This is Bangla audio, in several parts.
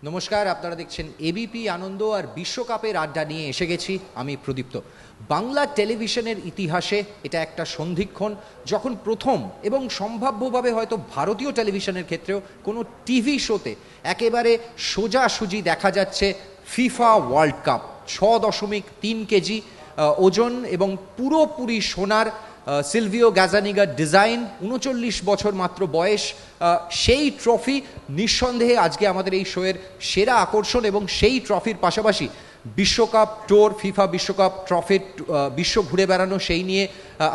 নমস্কার, আপনারা দেখছেন এবিপি আনন্দ আর বিশ্বকাপের আড্ডা নিয়ে এসে গেছি আমি প্রদীপ্ত। বাংলা টেলিভিশনের ইতিহাসে এটা একটা সন্ধিক্ষণ যখন প্রথম এবং সম্ভাব্যভাবে হয়তো ভারতীয় টেলিভিশনের ক্ষেত্রেও কোনো টিভি শোতে একেবারে সোজাসুজি দেখা যাচ্ছে ফিফা ওয়ার্ল্ড কাপ। 6.3 কেজি ওজন এবং পুরোপুরি সোনার সিলভিও গ্যাজানিগার ডিজাইন, 39 বছর মাত্র বয়স। সেই ট্রফি নিঃসন্দেহে আজকে আমাদের এই শোয়ের সেরা আকর্ষণ এবং সেই ট্রফির পাশাপাশি বিশ্বকাপ টোর, ফিফা বিশ্বকাপ ট্রফির বিশ্ব ঘুরে বেড়ানো, সেই নিয়ে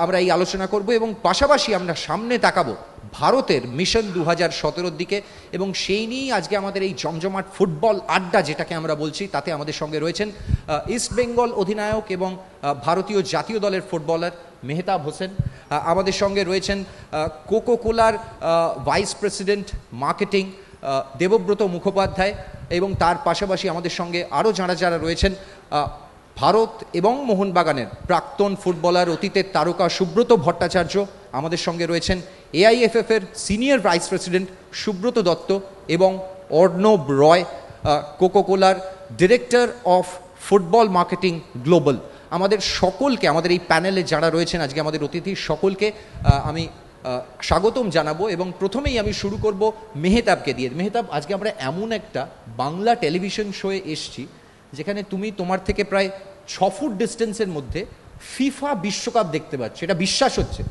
আমরা এই আলোচনা করব এবং পাশাপাশি আমরা সামনে তাকাবো ভারতের মিশন 2017-র দিকে এবং সেই নিয়েই আজকে আমাদের এই জমজমাট ফুটবল আড্ডা যেটাকে আমরা বলছি, তাতে আমাদের সঙ্গে রয়েছেন ইস্ট বেঙ্গল অধিনায়ক এবং ভারতীয় জাতীয় দলের ফুটবলার মেহতাব হোসেন। আমাদের সঙ্গে রয়েছেন কোকো কোলার vice president marketing Debabrata Mukhopadhyay এবং তার পাশাপাশি আমাদের সঙ্গে আরও যারা রয়েছেন ভারত এবং মোহনবাগানের প্রাক্তন ফুটবলার, অতীতের তারকা সুব্রত ভট্টাচার্য। আমাদের সঙ্গে রয়েছেন এআইএফএফের senior vice president Subrata Dutta এবং অর্ণব রয়, কোকো কোলার director of football marketing global. আমাদের সকলকে, আমাদের এই প্যানেলে যারা রয়েছেন আজকে আমাদের অতিথি সকলকে আমি স্বাগতম জানাবো এবং প্রথমেই আমি শুরু করব মেহতাবকে দিয়ে। মেহতাব, আজকে আমরা এমন একটা বাংলা টেলিভিশন শোয়ে এসছি যেখানে তুমি তোমার থেকে প্রায় 6 ফুট ডিস্টেন্সের মধ্যে ফিফা বিশ্বকাপ দেখতে পাচ্ছ। এটা বিশ্বাস হচ্ছে?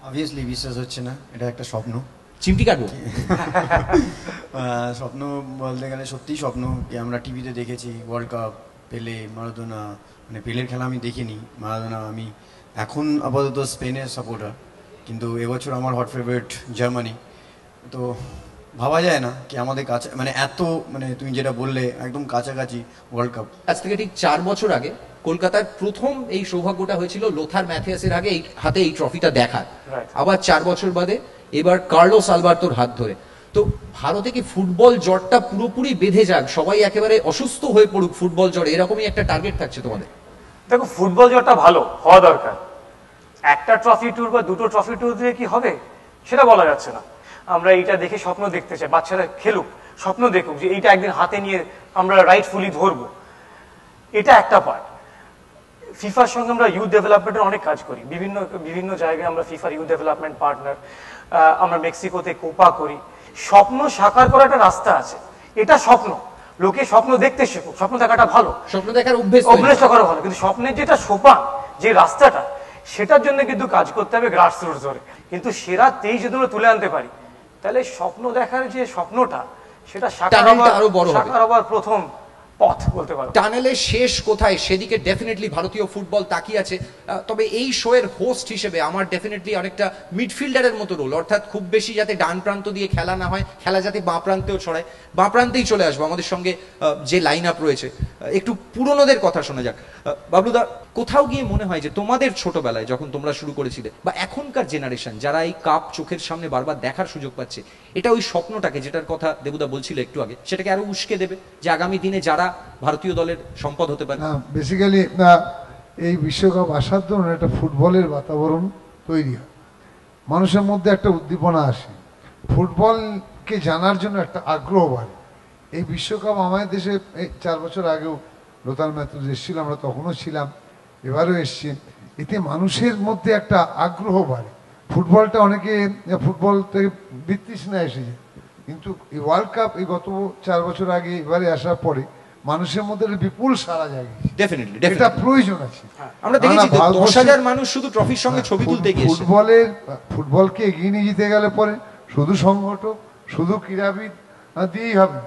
অবভিয়াসলি বিশ্বাস হচ্ছে না, এটা একটা স্বপ্ন। চিমটি কাটবো। স্বপ্ন বলতে গেলে সত্যিই স্বপ্ন। কি আমরা টিভিতে দেখেছি ওয়ার্ল্ড কাপ, পেলে, মারাদোনা, মানে পেলের খেলা আমি দেখিনি, মারাদোনা। আমি এখন আপাতত স্পেনের সাপোর্টার, কিন্তু এবছর আমার হট ফেভারিট জার্মানি। তো ভাবা যায় না কি আমাদের কাছে, মানে এত, মানে তুমি যেটা বললে একদম কাছাকাছি ওয়ার্ল্ড কাপ। আজ থেকে ঠিক 4 বছর আগে কলকাতার প্রথম এই সৌভাগ্যটা হয়েছিল লোথার ম্যাথিয়াসের আগে হাতে এই ট্রফিটা দেখার। আবার 4 বছর বাদে এবার কার্লোস আলবার্তোর হাত ধরে। তো ভারতে কি ফুটবল জ্বরটা পুরোপুরি বেঁধে যাক, সবাই একেবারে অসুস্থ হয়ে পড়ুক ফুটবল জ্বর, এরকমই একটা টার্গেট থাকছে তোমাদের? দেখো, ফুটবল জ্বরটা ভালো হওয়া দরকার। একটা ট্রফি ট্যুর বা দুটো ট্রফি ট্যুর দিয়ে কি হবে সেটা বলা যাচ্ছে না। আমরা এইটা দেখে স্বপ্ন দেখতে চাই, বাচ্চারা খেলুক, স্বপ্ন দেখুক যে এইটা একদিন হাতে নিয়ে আমরা রাইটফুলি ধরবো। এটা একটা পার্ট। ফিফার সঙ্গে আমরা ইউথ ডেভেলপমেন্টের অনেক কাজ করি, বিভিন্ন জায়গায় আমরা ফিফার ইউথ ডেভেলপমেন্ট পার্টনার। আমরা মেক্সিকোতে কোপা করি। স্বপ্ন সাকার করার একটা রাস্তা আছে, এটা স্বপ্ন। লোকে স্বপ্ন দেখতে শেখুক, স্বপ্ন দেখাটা ভালো, স্বপ্ন দেখার অভ্যেসটা করা ভালো, কিন্তু স্বপ্নের যেটা সোপান, যে রাস্তাটা, সেটার জন্য কিন্তু কাজ করতে হবে গ্রাসরুটস ধরে। কিন্তু সেরা 23 যদি আমরা তুলে আনতে পারি, তাহলে স্বপ্ন দেখার যে স্বপ্নটা, সেটা সাকার হবার প্রথম পথ বলতে পারো। টানেলের শেষ কোথায় সেদিকে ডেফিনেটলি ভারতীয় ফুটবল তাকিয়ে আছে। তবে এই শোয়ের হোস্ট হিসেবে আমার ডেফিনেটলি অনেকটা মিডফিল্ডারের মতো রোল, অর্থাৎ খুব বেশি যাতে ডান প্রান্ত দিয়ে খেলা না হয়, খেলা যাতে বাঁ প্রান্তেও ছড়ায়। বাঁ প্রান্তেই চলে আসবো, আমাদের সঙ্গে যে লাইন আপ রয়েছে। একটু পুরনোদের কথা শোনা যাক। বাবলুদা, কোথাও গিয়ে মনে হয় যে তোমাদের ছোটবেলায় যখন তোমরা শুরু করেছিলে, বা এখনকার জেনারেশন যারা এই কাপ চোখের সামনে বারবার দেখার সুযোগ পাচ্ছে, এটা ওই স্বপ্নটাকে, যেটার কথা দেবুদা বলছিল একটু আগে, সেটাকে আরো উস্কে দেবে যে আগামী দিনে যারা ভারতীয় দলের সম্পদ হতে পারে? বেসিক্যালি এই বিশ্বকাপ আসার জন্য একটা ফুটবলের বাতাবরণ তৈরি হয়, মানুষের মধ্যে একটা উদ্দীপনা আসে, ফুটবলকে জানার জন্য একটা আগ্রহ বাড়ে। এই বিশ্বকাপ আমাদের দেশে 4 বছর আগেও লোথার ম্যাথিয়াস এসেছিল, আমরা তখনও ছিলাম, এবারও এসছি। এতে মানুষের মধ্যে একটা আগ্রহ বাড়ে। ফুটবলটা অনেকে ফুটবল থেকে বিতৃষ্ণা এসেছে, কিন্তু এই ওয়ার্ল্ড কাপ এই গত 4 বছর আগে এবারে আসার পরে মানুষের মধ্যে বিপুল সারা জাগে। ডেফিনেটলি এটা প্রয়োজন আছে। আমরা দেখেছি 10,000 মানুষ শুধু ট্রফির সঙ্গে ছবি তুলতে গিয়েছে। ফুটবলকে এগিয়ে নিয়ে যেতে গেলে পরে শুধু সংগঠক, শুধু ক্রীড়াবিদ দিয়েই হবে,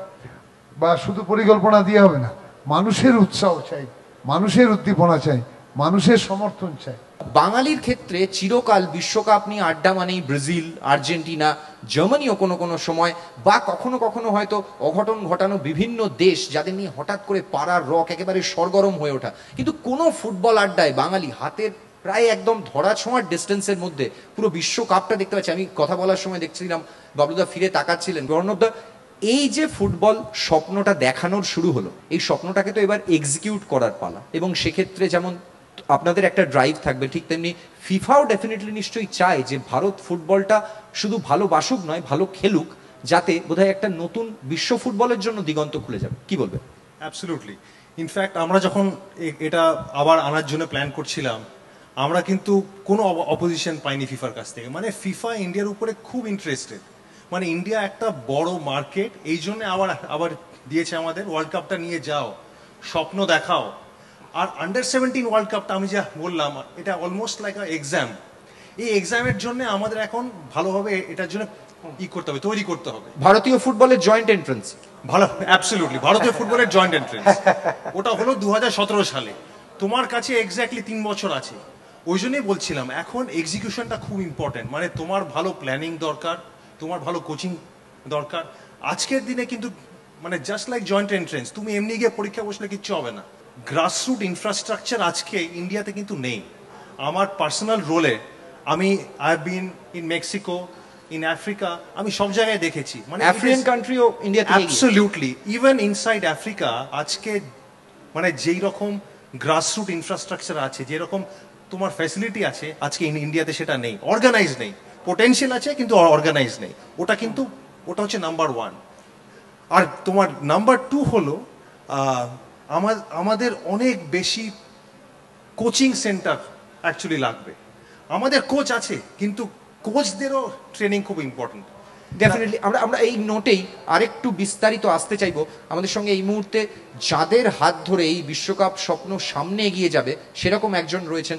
বা শুধু পরিকল্পনা দিয়ে হবে না। মানুষের উৎসাহ চাই, মানুষের উদ্দীপনা চাই, মানুষের সমর্থন চাই। বাঙালির ক্ষেত্রে চিরকাল বিশ্বকাপ নিয়ে আড্ডা মানেই ব্রাজিল, আর্জেন্টিনা, জার্মানিও কোনো সময়, বা কখনো হয়তো অঘটন ঘটানো বিভিন্ন দেশ যাদের নিয়ে হঠাৎ করে পাড়ার রক একেবারে সরগরম হয়ে ওঠা। কিন্তু কোনো ফুটবল আড্ডায় বাঙালি হাতের প্রায় একদম ধরা ছোঁয়ার ডিস্টেন্সের মধ্যে পুরো বিশ্বকাপটা দেখতে পাচ্ছি। আমি কথা বলার সময় দেখছিলাম বাবলুদা ফিরে তাকাচ্ছিলেন। গর্ণবদা, এই যে ফুটবল স্বপ্নটা দেখানোর শুরু হলো, এই স্বপ্নটাকে তো এবার এক্সিকিউট করার পালা, এবং সেক্ষেত্রে যেমন আপনাদের একটা ড্রাইভ থাকবে, ঠিক তেমনি ফিফাও ডেফিনেটলি নিশ্চয়ই চায় যে ভারত ফুটবলটা শুধু ভালোবাসুক নয়, ভালো খেলুক, যাতে বোধহয় একটা নতুন বিশ্ব ফুটবলের জন্য দিগন্ত খুলে যাবে, কি বলবে? অ্যাবসলিউটলি। ইনফ্যাক্ট আমরা যখন এটা আবার আনার জন্য প্ল্যান করছিলাম, আমরা কিন্তু কোনো অপোজিশন পাইনি ফিফার কাছ থেকে। মানে ফিফা ইন্ডিয়ার উপরে খুব ইন্টারেস্টেড, মানে ইন্ডিয়া একটা বড় মার্কেট, এই জন্য আবার আবার দিয়েছে আমাদের, ওয়ার্ল্ড কাপটা নিয়ে যাও, স্বপ্ন দেখাও। আর আন্ডার-17 ওয়ার্ল্ড কাপটা আমি যা বললাম, এটা অলমোস্ট লাইক আ এক্সাম। এই এক্সামের জন্য আমাদের এখন ভালোভাবে এটার জন্য করতে হবে, তৈরি করতে হবে। ভারতীয় ফুটবলের জয়েন্ট এন্ট্রান্স ভালো, অ্যাবসলিউটলি, ভারতীয় ফুটবলের জয়েন্ট এন্ট্রেন্স ওটা হলো 2017 সালে। তোমার কাছে এক্স্যাক্টলি 3 বছর আছে। ওই জন্যই বলছিলাম এখন এক্সিকিউশনটা খুব ইম্পর্টেন্ট। মানে তোমার ভালো প্ল্যানিং দরকার, তোমার ভালো কোচিং দরকার। আজকের দিনে কিন্তু মানে জাস্ট লাইক জয়েন্ট এন্ট্রেন্স, তুমি এমনি গিয়ে পরীক্ষা বসলে কিচ্ছু হবে না। গ্রাসরুট ইনফ্রাস্ট্রাকচার আজকে ইন্ডিয়াতে কিন্তু নেই। আমার পার্সোনাল রোলে আমি I have been in Mexico, in Africa, আমি সব জায়গায় দেখেছি। মানে আফ্রিকান কান্ট্রিও ইন্ডিয়া থেকে এগিয়ে। অ্যাবসলিউটলি, ইভেন ইনসাইড আফ্রিকা আজকে মানে যেই রকম গ্রাসরুট ইনফ্রাস্ট্রাকচার আছে, যেরকম তোমার ফ্যাসিলিটি আছে, আজকে ইন্ডিয়াতে সেটা নেই। অর্গানাইজ নেই, পোটেনশিয়াল আছে কিন্তু অর্গানাইজ নেই। ওটা হচ্ছে নাম্বার 1। আর তোমার নাম্বার 2 হলো আমাদের অনেক বেশি কোচিং সেন্টার অ্যাকচুয়ালি লাগবে। আমাদের কোচ আছে কিন্তু কোচদেরও ট্রেনিং খুব ইম্পর্টেন্ট। ডেফিনেটলি আমরা এই নোটেই আরেকটু বিস্তারিত আসতে চাইবো। আমাদের সঙ্গে এই মুহূর্তে যাদের হাত ধরে এই বিশ্বকাপ স্বপ্ন সামনে এগিয়ে যাবে সেরকম একজন রয়েছেন,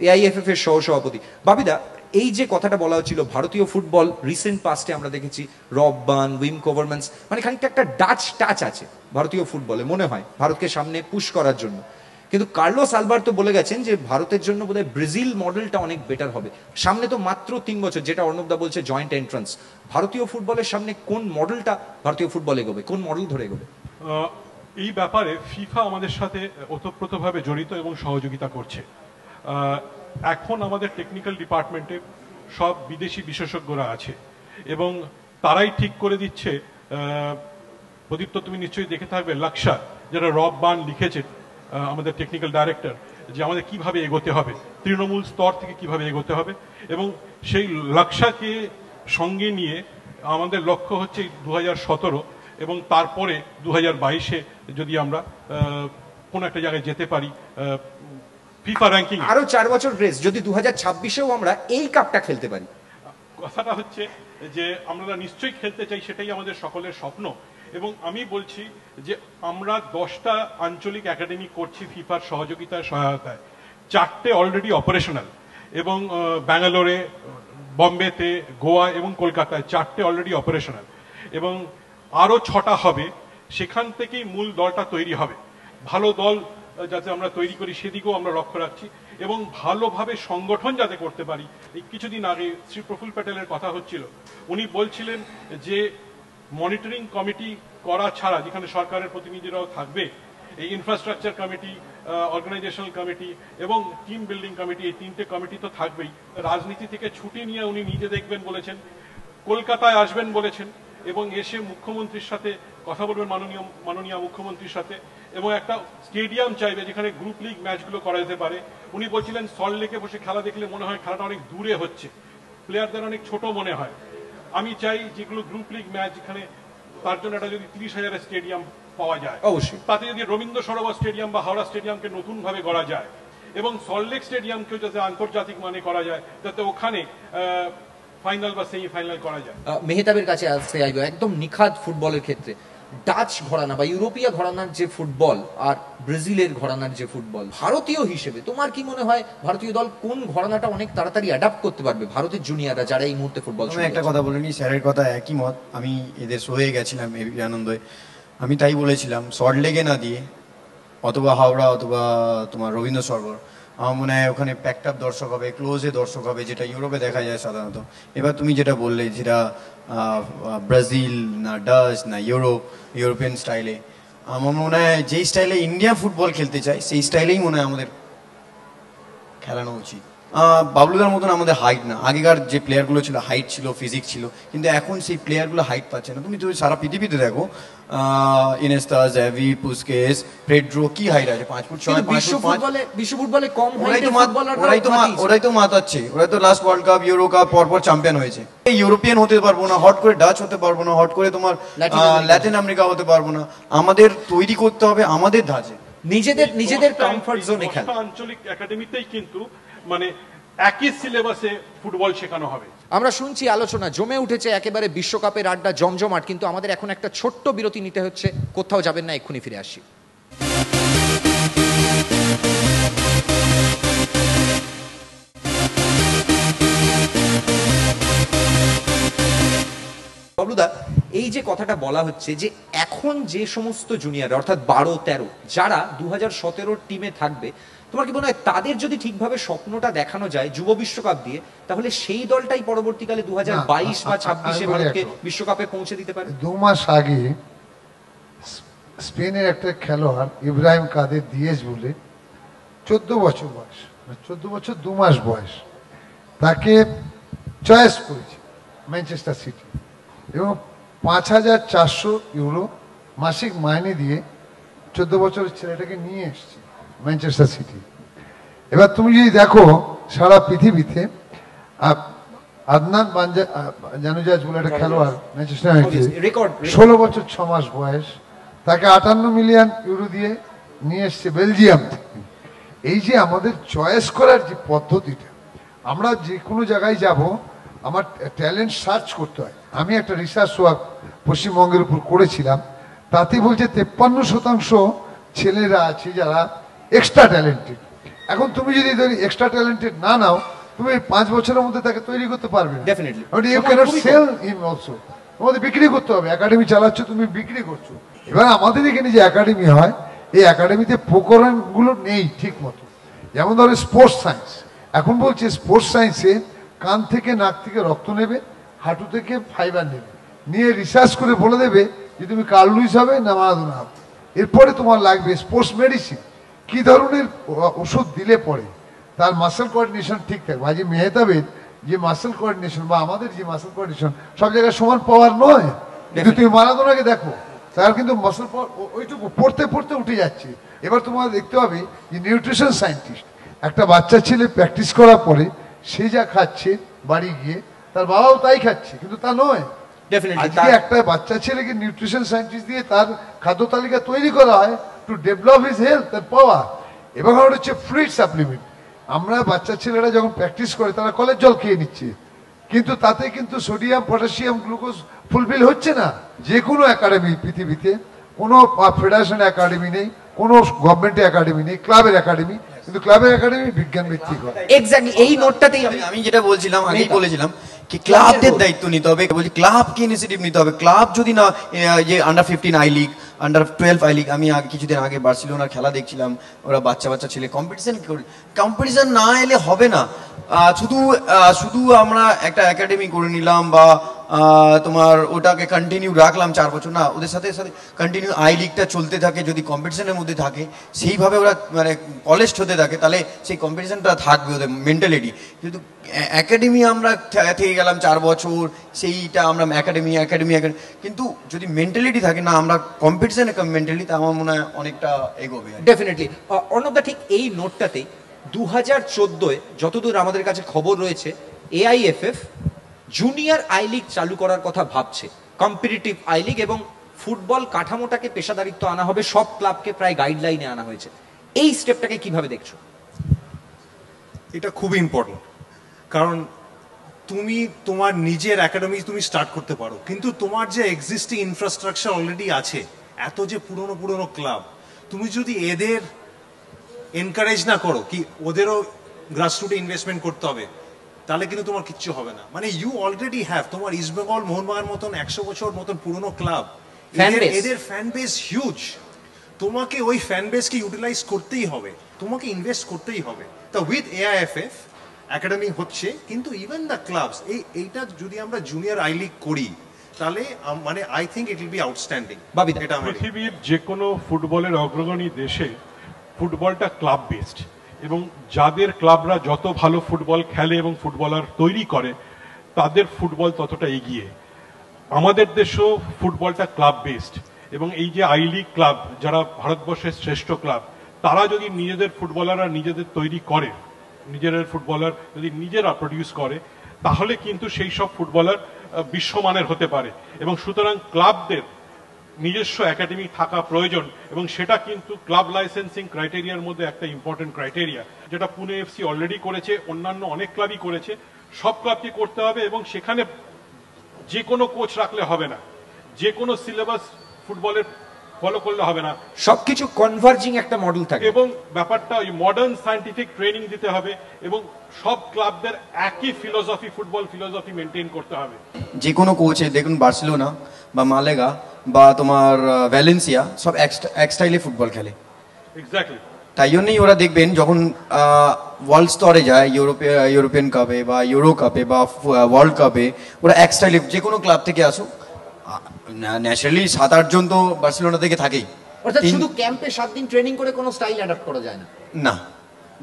এআইএফএফ এর সহসভাপতি বাবিদা। এই যে কথাটা বলা হচ্ছিল, ভারতীয় ফুটবল রিসেন্ট পাস্টে আমরা দেখেছি রববান, উইম কোভারম্যান্স, মানে খানিকটা একটা ডাচ টাচ আছে ভারতীয় ফুটবলে, মনে হয় ভারতকে সামনে পুশ করার জন্য। কিন্তু কার্লোস আলবার্তো বলে গেছেন যে ভারতের জন্য বোধহয় ব্রাজিল মডেলটা অনেক বেটার হবে। সামনে তো মাত্র 3 বছর, যেটা অর্ণবদা বলছে জয়েন্ট এন্ট্রান্স। ভারতীয় ফুটবলের সামনে কোন মডেলটা ভারতীয় ফুটবল এগোবে, কোন মডেল ধরে এগোবে? এই ব্যাপারে ফিফা আমাদের সাথে ওতপ্রোতভাবে জড়িত এবং সহযোগিতা করছে। এখন আমাদের টেকনিক্যাল ডিপার্টমেন্টে সব বিদেশি বিশেষজ্ঞরা আছে এবং তারাই ঠিক করে দিচ্ছে। প্রদীপ্ত, তুমি নিশ্চয়ই দেখে থাকবে লাক্সা, যারা রববান লিখেছে আমাদের টেকনিক্যাল ডাইরেক্টর, যে আমাদের কিভাবে এগোতে হবে, তৃণমূল স্তর থেকে কিভাবে এগোতে হবে। এবং সেই লাক্সাকে সঙ্গে নিয়ে আমাদের লক্ষ্য হচ্ছে 2017 এবং তারপরে 2022-এ যদি আমরা কোন একটা জায়গায় যেতে পারি ফিফা র্যাঙ্কিং। আরো 4 বছর রেস, যদি 2026-এও আমরা এই কাপটা খেলতে পারি। কথাটা হচ্ছে যে আমরা নিশ্চয়ই খেলতে চাই, সেটাই আমাদের সকলের স্বপ্ন। এবং আমি বলছি যে আমরা 10টা আঞ্চলিক একাডেমি করছি ফিফার সহযোগিতায়, সহায়তায়। 4টে অলরেডি অপারেশনাল, এবং ব্যাঙ্গালোরে, বম্বেতে, গোয়া এবং কলকাতায় 4টে অলরেডি অপারেশনাল, এবং আরও 6টা হবে। সেখান থেকেই মূল দলটা তৈরি হবে। ভালো দল যাতে আমরা তৈরি করি সেদিকেও আমরা লক্ষ্য রাখছি, এবং ভালোভাবে সংগঠন যাতে করতে পারি। এই কিছুদিন আগে শ্রী প্রফুল্ল প্যাটেলের কথা হচ্ছিল, উনি বলছিলেন যে মনিটরিং কমিটি করা ছাড়া, যেখানে সরকারের প্রতিনিধিরাও থাকবে, এই ইনফ্রাস্ট্রাকচার কমিটি, অর্গানাইজেশনাল কমিটি এবং টিম বিল্ডিং কমিটি, এই 3টে কমিটি তো থাকবেই। রাজনীতি থেকে ছুটি নিয়ে উনি নিজে দেখবেন বলেছেন, কলকাতায় আসবেন বলেছেন, এবং এসে মুখ্যমন্ত্রীর সাথে কথা বলবেন, মাননীয় মুখ্যমন্ত্রীর সাথে, এবং একটা স্টেডিয়াম চাইবে যেখানে গ্রুপ লিগ ম্যাচগুলো করা যেতে পারে। উনি বলছিলেন সল্টলেকে বসে খেলা দেখলে মনে হয় খেলাটা অনেক দূরে হচ্ছে, প্লেয়ারদের অনেক ছোট মনে হয়। আমি চাই যেগুলো গ্রুপ লিগ ম্যাচ, যেখানে তার জন্য একটা যদি 30,000-এর স্টেডিয়াম পাওয়া যায়, অবশ্যই তাতে যদি রবীন্দ্র সরোবর স্টেডিয়াম বা হাওড়া স্টেডিয়ামকে নতুন ভাবে গড়া যায়, এবং সল্টলেক স্টেডিয়ামকেও যাতে আন্তর্জাতিক মানে করা যায়, যাতে ওখানে ফাইনাল বা সেমিফাইনাল করা যায়। মেহতাবের কাছে আসতে চাইবো, একদম নিখাদ ফুটবলের ক্ষেত্রে ডাচ ঘরানা বা ইউরোপীয় ঘরানার যে ফুটবল আর ব্রাজিলের ঘরানার যে ফুটবল, ভারতীয় হিসেবে তোমার কি মনে হয় ভারতীয় দল কোন ঘরানাটা অনেক তাড়াতাড়ি অ্যাডাপ্ট করতে পারবে, ভারতের জুনিয়ররা যারা এই মুহূর্তে ফুটবল? আমি একটা কথা বলে নি, স্যারের কথা একই মত। আমি এদের শোয়ে গেছিলাম এবিপি আনন্দে, আমি তাই বলেছিলাম সল্টলেকে না দিয়ে অথবা হাওড়া অথবা তোমার রবীন্দ্র সরোবর, আমার মনে হয় ওখানে প্যাকড আপ দর্শক হবে, ক্লোজে দর্শক হবে, যেটা ইউরোপে দেখা যায় সাধারণত। এবার তুমি যেটা বললে, যেটা ব্রাজিল না ডাচ না ইউরোপিয়ান স্টাইলে, আমার মনে হয় যেই স্টাইলে ইন্ডিয়া ফুটবল খেলতে চায় সেই স্টাইলেই মনে হয় আমাদের খেলানো উচিত। বাবলুদার মতন আমাদের হাইট না, আগেকার যে প্লেয়ারগুলো ছিল হাইট ছিল, ফিজিক ছিল, কিন্তু এখন সেই প্লেয়ারগুলো হাইট পাচ্ছে না। তুমি সারা পৃথিবীতে দেখো, ইনেস্তা, জাভি, পুস্কেস, পেড্রো, কি হাইট আছে? 5 ফুট 6, 5 ফুট 5। বিশ্ব ফুটবলে কম ওরাই তো মাতাচ্ছে, ওরাই তো last world cup, euro cup পরপর চ্যাম্পিয়ন হয়েছে। ইউরোপিয়ান হতে পারবো না, হট করে ডাচ হতে পারবো না, হট করে তোমার ল্যাটিন আমেরিকা হতে পারবো না। আমাদের তৈরি করতে হবে আমাদের ধাঁচে, নিজেদের কমফর্ট জোনে খেলা। আঞ্চলিক একাডেমিতেই কিন্তু মানে একই সিলেবাসে ফুটবল শেখানো হবে। আমরা শুনছি আলোচনা জমে উঠেছে, একেবারে বিশ্বকাপের আড্ডা জমজমাট, কিন্তু আমাদের এখন একটা ছোট্ট বিরতি নিতে হচ্ছে। কোথাও যাবেন না, এক্ষুনি ফিরে আসি। বাবলুদা, এই যে কথাটা বলা হচ্ছে যে এখন যে সমস্ত জুনিয়র অর্থাৎ 12-13 যারা 2017 টিমে থাকবে, তোমার কি মনে হয় তাদের যদি ঠিকভাবে স্বপ্নটা দেখানো যায় যুব বিশ্বকাপ দিয়ে, তাহলে সেই দলটাই পরবর্তীকালে 2022 বা 26-এ ভারতকে বিশ্বকাপে পৌঁছে দিতে পারে? 2 মাস আগে স্পেনের একটা খেলোয়াড় ইব্রাহিম কাদের দিয়েজ বলে, 14 বছর বয়স, 14 বছর 2 মাস বয়স, তাকে চয়েস করেছে ম্যানচেস্টার সিটি এবং 5,400 ইউরো মাসিক মাইনে দিয়ে 14 বছরের ছেলেটাকে নিয়ে এসছে ম্যানচেস্টার সিটি। এবার তুমি যদি দেখো সারা পৃথিবীতে আদনান জানুজাজ বলে একটা খেলোয়াড় ম্যানচেস্টার ইউনাইটেড, 16 বছর 6 মাস বয়স, তাকে 58 মিলিয়ন ইউরো দিয়ে নিয়ে এসছে বেলজিয়াম থেকে। এই যে আমাদের চয়েস করার যে পদ্ধতিটা, আমরা যে কোনো জায়গায় যাব আমার ট্যালেন্ট সার্চ করতে হয়। আমি একটা রিসার্চ ওয়ার্ক পশ্চিমবঙ্গের উপর করেছিলাম, তাতে বলছে 53% ছেলেরা আছে যারা এক্সট্রা ট্যালেন্টেড। এখন তুমি যদি এক্সট্রা ট্যালেন্টেড না নাও, তুমি 5 বছরের মধ্যে তাকে তৈরি করতে পারবে না। Definitely you cannot sell him also. তোমাদের বিক্রি করতে হবে, একাডেমি চালাচ্ছ, তুমি বিক্রি করছো। এবার আমাদের এখানে যে একাডেমি হয়, এই একাডেমিতে প্রকরণগুলো নেই ঠিক মতো। যেমন ধরো স্পোর্টস সায়েন্স, এখন বলছে স্পোর্টস সায়েন্সে কান থেকে নাক থেকে রক্ত নেবে, হাঁটু থেকে ফাইবার নেবে, নিয়ে রিসার্চ করে বলে দেবে যে তুমি কার্ল লুইস হবে না মারাদোনা হবে। এরপরে তোমার লাগবে স্পোর্টস মেডিসিন, কি ধরনের ওষুধ দিলে পরে তার মাসেল কোঅর্ডিনেশন ঠিক থাকবে। আজ মেহতাবের যে মাসেল কোঅর্ডিনেশন বা আমাদের যে মাসেল কোঅর্ডিনেশন সব জায়গায় সমান পাওয়ার নয়, কিন্তু তুমি মারাদোনাকে দেখো, তার কিন্তু মাসেল পাওয়ার ওইটুকু পড়তে পড়তে উঠে যাচ্ছে। এবার তোমার দেখতে হবে যে নিউট্রিশন সায়েন্টিস্ট, একটা বাচ্চা ছেলে প্র্যাকটিস করার পরে সে যা খাচ্ছে বাড়ি গিয়ে তার বাবাও তাই খাচ্ছে, কিন্তু তা নয়। আজকে একটা বাচ্চা ছেলেকে নিউট্রিশন সায়েন্টিস্ট দিয়ে তার খাদ্য তালিকা তৈরি করা হয় to develop his health and power. এবং হচ্ছে ফ্রুইট সাপ্লিমেন্ট। আমরা বাচ্চা ছেলেরা যখন প্র্যাকটিস করে তারা কলের জল খেয়ে নিচ্ছে, কিন্তু তাতে কিন্তু সোডিয়াম, পটাশিয়াম, গ্লুকোজ ফুলফিল হচ্ছে না। যে কোনো একাডেমি পৃথিবীতে কোনো ফেডারেশন একাডেমি নেই, কোনো গভর্নমেন্ট একাডেমি নেই, ক্লাবের একাডেমি, কিন্তু ক্লাবের একাডেমি বিজ্ঞান ভিত্তিক হয়। এক্স্যাক্টলি এই নোটটাতেই আমি যেটা বলছিলাম, আগেই বলেছিলাম কি ক্লাবদের দায়িত্ব নিতে হবে, বলছি ক্লাবকে ইনিশিয়েটিভ নিতে হবে। ক্লাব যদি না, যে under 15 I league, under 12 I league, আমি কিছুদিন আগে বার্সেলোনার খেলা দেখছিলাম, ওরা বাচ্চা বাচ্চা ছেলে কম্পিটিশন না এলে হবে না। শুধু আমরা একটা একাডেমি করে নিলাম বা তোমার ওটাকে কন্টিনিউ রাখলাম 4 বছর, না, ওদের সাথে সাথে কন্টিনিউ আই লিগটা চলতে থাকে, যদি কম্পিটিশনের মধ্যে থাকে, সেইভাবে ওরা মানে পলিশড হতে থাকে, তাহলে সেই কম্পিটিশনটা থাকবে ওদের মেন্টালিটি। কিন্তু একাডেমি আমরা থেকে গেলাম 4 বছর, সেইটা আমরা একাডেমি, কিন্তু যদি মেন্টালিটি থাকে না, আমরা কম্পিটিশনে মেন্টালিটি, আমার মনে হয় অনেকটা এগোবে। ডেফিনেটলি অর্ণবদা, ঠিক এই নোটটাতেই 2014-এ যতদূর আমাদের কাছে খবর রয়েছে, AIFF জুনিয়র আই লিগ চালু করার কথা ভাবছে, কম্পিটিটিভ আই লিগ, এবং ফুটবল কাঠামোটাকে পেশাদারিত্ব আনা হবে, সব ক্লাবকে প্রায় গাইডলাইনে আনা হয়েছে। এই স্টেপটাকে কিভাবে দেখছো? এটা খুব ইম্পর্টেন্ট, কারণ তুমি তোমার নিজের একাডেমি তুমি স্টার্ট করতে পারো, কিন্তু তোমার যে এক্সিস্টিং ইনফ্রাস্ট্রাকচার অলরেডি আছে, এত যে পুরনো ক্লাব, তুমি যদি এদের এনকারেজ না করো কি ওদেরও গ্রাসরুটে ইনভেস্টমেন্ট করতে হবে, তাহলে কিন্তু তোমার কিচ্ছু হবে না। মানে ইউ অলরেডি হ্যাভ তোমার ইস্টবেঙ্গল, মোহনবাগান মতন 100 বছর মতন পুরনো ক্লাব, এদের ফ্যান বেস হিউজ। তোমাকে ওই ফ্যান বেসকে ইউটিলাইজ করতেই হবে, তোমাকে ইনভেস্ট করতেই হবে। তা উইথ AIFF একাডেমি হচ্ছে, কিন্তু ইভেন দ্য ক্লাবস, এইটা যদি আমরা জুনিয়র আই লিগ করি, তাহলে মানে I think it will be outstanding. পৃথিবীর যে কোনো ফুটবলের অগ্রগণী দেশে ফুটবলটা ক্লাব বেসড, এবং যাদের ক্লাবরা যত ভালো ফুটবল খেলে এবং ফুটবলার তৈরি করে তাদের ফুটবল ততটা এগিয়ে। আমাদের দেশেও ফুটবলটা ক্লাব বেসড, এবং এই যে আই লিগ ক্লাব যারা ভারতবর্ষের শ্রেষ্ঠ ক্লাব, তারা যদি নিজেদের ফুটবলাররা নিজেদের তৈরি করে, নিজেদের ফুটবলার যদি নিজেরা প্রডিউস করে, তাহলে কিন্তু সেই সব ফুটবলার বিশ্বমানের হতে পারে। এবং সুতরাং ক্লাবদের নিজস্ব একাডেমি থাকা প্রয়োজন, এবং সেটা কিন্তু ক্লাব লাইসেন্সিং ক্রাইটেরিয়ার মধ্যে একটা ইম্পর্টেন্ট ক্রাইটেরিয়া, যেটা পুনে এফসি অলরেডি করেছে, অন্যান্য অনেক ক্লাবই করেছে। সব ক্লাবকে করতে হবে, এবং সেখানে যে কোনো কোচ রাখলে হবে না, যে কোনো সিলেবাস ফুটবলের ফলো করলে হবে না, সবকিছু কনভার্জিং একটা মডেল থাকে, এবং ব্যাপারটা ওই মডার্ন সায়েন্টিফিক ট্রেনিং দিতে হবে, এবং সব ক্লাবদের একই ফিলোসফি, ফুটবল ফিলোসফি মেনটেন করতে হবে। যে কোনো কোচে দেখুন, বার্সেলোনা বা মালেগা বা তোমার ভ্যালেন্সিয়া সব এক স্টাইলে ফুটবল খেলে। এক্স্যাক্টলি, তাই জন্যই ওরা দেখবেন যখন ওয়ার্ল্ড স্তরে যায়, ইউরোপিয়ান কাপে বা ইউরো কাপে বা ওয়ার্ল্ড কাপে, ওরা এক স্টাইলে যে কোনো ক্লাব থেকে আসুক, ন্যাচারালি 7-8 জন তো বার্সেলোনা থেকে থাকেই। অর্থাৎ শুধু ক্যাম্পে 7 দিন ট্রেনিং করে কোনো স্টাইল অ্যাডাপ্ট করা যায় না। না,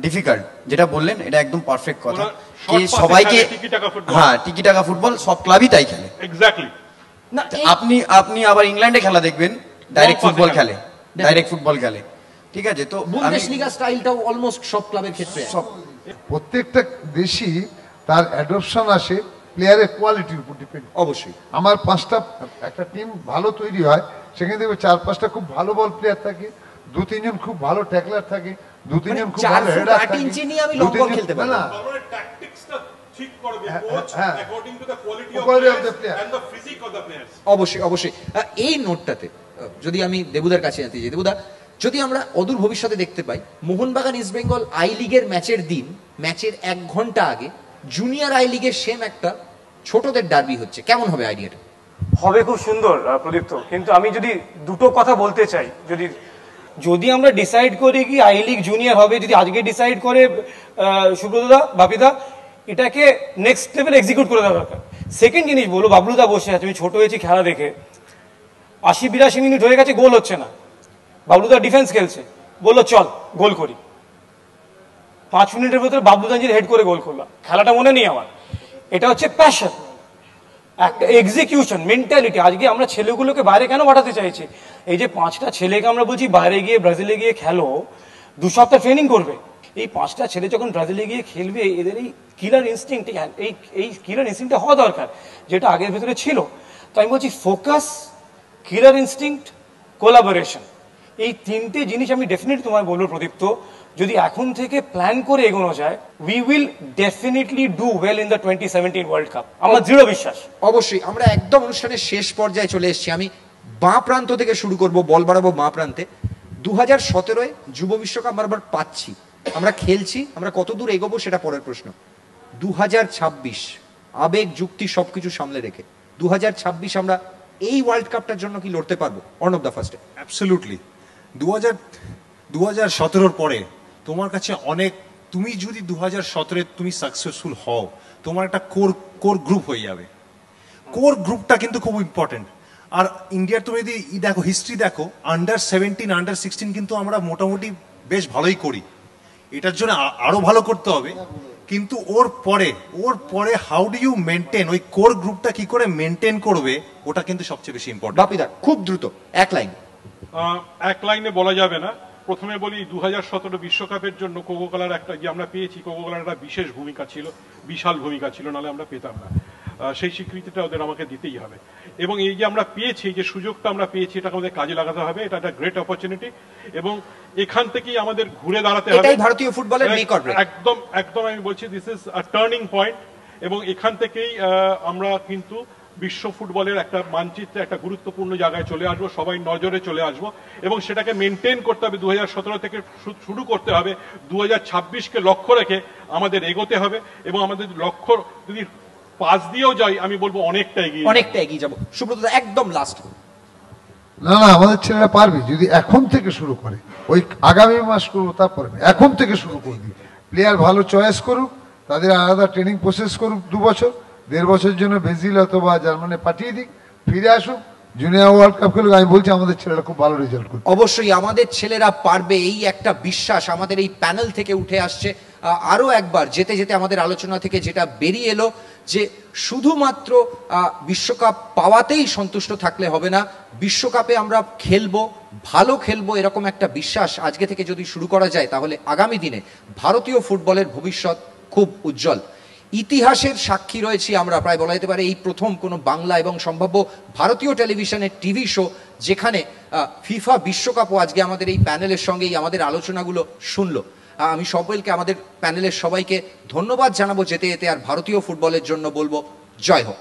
ডিফিকাল্ট। যেটা বললেন এটা একদম পারফেক্ট কথা, ওরা কি short pass সবাইকে, খেলে, টিকি-টাকা ফুটবল। হ্যাঁ টিকি টাকা ফুটবল সব ক্লাবই তাই খেলে। এক্স্যাক্টলি। না, আপনি আবার ইংল্যান্ডে খেলা দেখবেন, ডাইরেক্ট pass ফুটবল খেলে। খেলে, ডাইরেক্ট ফুটবল খেলে। ঠিক আছে, তো বুন্দেসলিগা স্টাইলটাও অলমোস্ট সব ক্লাবের ক্ষেত্রে সব প্রত্যেকটা দেশই তার অ্যাডপশন আসে প্লেয়ারের কোয়ালিটির উপর ডিপেন্ড। অবশ্যই আমার 5টা একটা টিম ভালো তৈরি হয়, সেখানে দেখবে 4-5টা খুব ভালো বল প্লেয়ার থাকে, 2-3 জন খুব ভালো ট্যাকলার থাকে, 2-3 জন খুব 4 ভালো ফুট হেডার 8 থাকে, ইঞ্চি নিয়ে আমি লং বল খেলতে পারবো। না, তারপরে ট্যাকটিক্সটা ঠিক করবে হ্যাঁ, কোচ হ্যাঁ। According to the quality of Quality of the players player. And the physique of the players. অবশ্যই অবশ্যই এই নোটটাতে যদি আমি দেবুদার কাছে জানতে চাই, দেবুদা, যদি আমরা অদূর ভবিষ্যতে দেখতে পাই মোহনবাগান ইস্ট বেঙ্গল আই লিগের ম্যাচের দিন, ম্যাচের 1 ঘন্টা আগে জুনিয়র আই লিগের সেম একটা ছোটদের ডার্বি হচ্ছে, কেমন হবে আইডিয়াটা? হবে খুব সুন্দর প্রদীপ্ত, কিন্তু আমি যদি দুটো কথা বলতে চাই, যদি আমরা ডিসাইড করি কি আই লিগ জুনিয়র হবে, যদি আজকে ডিসাইড করে সুব্রতদা, বাপিদা, এটাকে নেক্সট লেভেল এক্সিকিউট করে দেওয়া দরকার। সেকেন্ড জিনিস বলো, বাবলুদা বসে আছে, আমি ছোট হয়েছি খেলা দেখে, 80-82 মিনিট হয়ে গেছে, গোল হচ্ছে না, বাবলুদা ডিফেন্স খেলছে, বললো চল গোল করি, 5 মিনিটের ভেতরে বাবলুদাঞ্জির হেড করে গোল করলাম, খেলাটা মনে নেই আমার। এটা হচ্ছে প্যাশন, একটা এক্সিকিউশন মেন্টালিটি। আজকে আমরা ছেলেগুলোকে বাইরে কেন পাঠাতে চাইছি? এই যে 5টা ছেলেকে আমরা বলছি বাইরে গিয়ে ব্রাজিলে গিয়ে খেলো, 2 সপ্তাহ ট্রেনিং করবে, এই 5টা ছেলে যখন ব্রাজিলে গিয়ে খেলবে, এদের এই কিলার ইনস্টিংক্ট, এই কিলার ইনস্টিংক্টটা হওয়া দরকার, যেটা আগের ভেতরে ছিল। তো আমি বলছি ফোকাস, কিলার ইনস্টিংক্ট, কোলাবোরেশন, এই 3টে জিনিস আমি ডেফিনেটলি তোমায় বলবো প্রদীপ্ত, যদি এখন থেকে প্ল্যান করে এগোনো যায়, we will definitely do well in the 2017 world cup, আমার দৃঢ় বিশ্বাস। অবশ্যই। আমরা একদম অনুষ্ঠানের শেষ পর্যায়ে চলে এসেছি, আমি বাঁ প্রান্ত থেকে শুরু করব, বল বাড়াবো বাঁ প্রান্তে। 2017-এ যুব বিশ্বকাপ বারবার পাচ্ছি, আমরা খেলছি, আমরা কতদূর এগোবো সেটা পরের প্রশ্ন। 2026 আবেগ যুক্তি সবকিছু সামলে রেখে 2026 আমরা এই ওয়ার্ল্ড কাপটার জন্য কি লড়তে পারবো? অর্ণব দা ফার্স্টে। অ্যাবসলিউটলি। 2017-র পরে তোমার কাছে অনেক, তুমি যদি 2017-এ তুমি সাকসেসফুল হও, তোমার একটা কোর গ্রুপ হয়ে যাবে। কোর গ্রুপটা কিন্তু খুব ইম্পর্টেন্ট। আর ইন্ডিয়ার তুমি যদি দেখো, হিস্ট্রি দেখো, আন্ডার-17, আন্ডার-16 কিন্তু আমরা মোটামুটি বেশ ভালোই করি। এটার জন্য আরো ভালো করতে হবে। কিন্তু ওর পরে হাউ ডু ইউ মেনটেন, ওই কোর গ্রুপটা কি করে মেনটেন করবে, ওটা কিন্তু সবচেয়ে বেশি ইম্পর্টেন্ট। বাপিদা খুব দ্রুত এক লাইন। এক লাইনে বলা যাবে না। প্রথমে বলি 2017 বিশ্বকাপের জন্য কোকোকোলার একটা যে আমরা পেয়েছি, কোকোকোলার একটা বিশেষ ভূমিকা ছিল, বিশাল ভূমিকা ছিল, নাহলে আমরা পেতাম না। সেই স্বীকৃতিটা ওদের আমাকে দিতেই হবে। এবং এই যে আমরা পেয়েছি, যে সুযোগটা আমরা পেয়েছি, এটাকে আমাদের কাজে লাগাতে হবে। এটা একটা গ্রেট অপরচুনিটি, এবং এখান থেকেই আমাদের ঘুরে দাঁড়াতে হবে। এটাই ভারতীয় ফুটবলের মেক অর ব্রেক। একদম একদম আমি বলছি this is a turning point, এবং এখান থেকেই আমরা কিন্তু বিশ্ব ফুটবলের একটা মানচিত্রে একটা গুরুত্বপূর্ণ জায়গায় চলে আসবো, সবাই নজরে চলে আসবো, এবং সেটাকে মেনটেন করতে হবে। 2017 থেকে শুরু করতে হবে, 2026কে লক্ষ্য রেখে আমাদের এগোতে হবে, এবং আমাদের লক্ষ্য যদি পাস দিয়েও যাই, আমি বলবো অনেকটা এগিয়ে যাবো। সুব্রত একদম লাস্ট। না, আমাদের ছেলেরা পারবে যদি এখন থেকে শুরু করে, ওই আগামী মাস করবো তারপরে, এখন থেকে শুরু করে দিই। প্লেয়ার ভালো চয়েস করুক, তাদের আলাদা ট্রেনিং প্রসেস করুক, 2 বছর 1.5 বছরের জন্য ব্রাজিল অথবা জার্মানি পাঠিয়ে দিক, ফিরে আসুক, জুনিয়র ওয়ার্ল্ড কাপ খেলুক, আমি বলছি আমাদের ছেলেরা খুব ভালো রেজাল্ট করবে। অবশ্যই আমাদের ছেলেরা পারবে, এই একটা বিশ্বাস আমাদের এই প্যানেল থেকে উঠে আসছে। আরও একবার যেতে যেতে আমাদের আলোচনা থেকে যেটা বেরিয়ে এলো যে শুধুমাত্র বিশ্বকাপ পাওয়াতেই সন্তুষ্ট থাকলে হবে না, বিশ্বকাপে আমরা খেলবো, ভালো খেলবো, এরকম একটা বিশ্বাস আজকে থেকে যদি শুরু করা যায় তাহলে আগামী দিনে ভারতীয় ফুটবলের ভবিষ্যৎ খুব উজ্জ্বল। ইতিহাসের সাক্ষী রয়েছি আমরা, প্রায় বলা যেতে পারে এই প্রথম কোনো বাংলা এবং সম্ভাব্য ভারতীয় টেলিভিশনের টিভি শো যেখানে ফিফা বিশ্বকাপও আজকে আমাদের এই প্যানেলের সঙ্গেই আমাদের আলোচনাগুলো শুনলো। আমি সকলকে, আমাদের প্যানেলের সবাইকে ধন্যবাদ জানাবো যেতে যেতে, আর ভারতীয় ফুটবলের জন্য বলবো জয় হোক।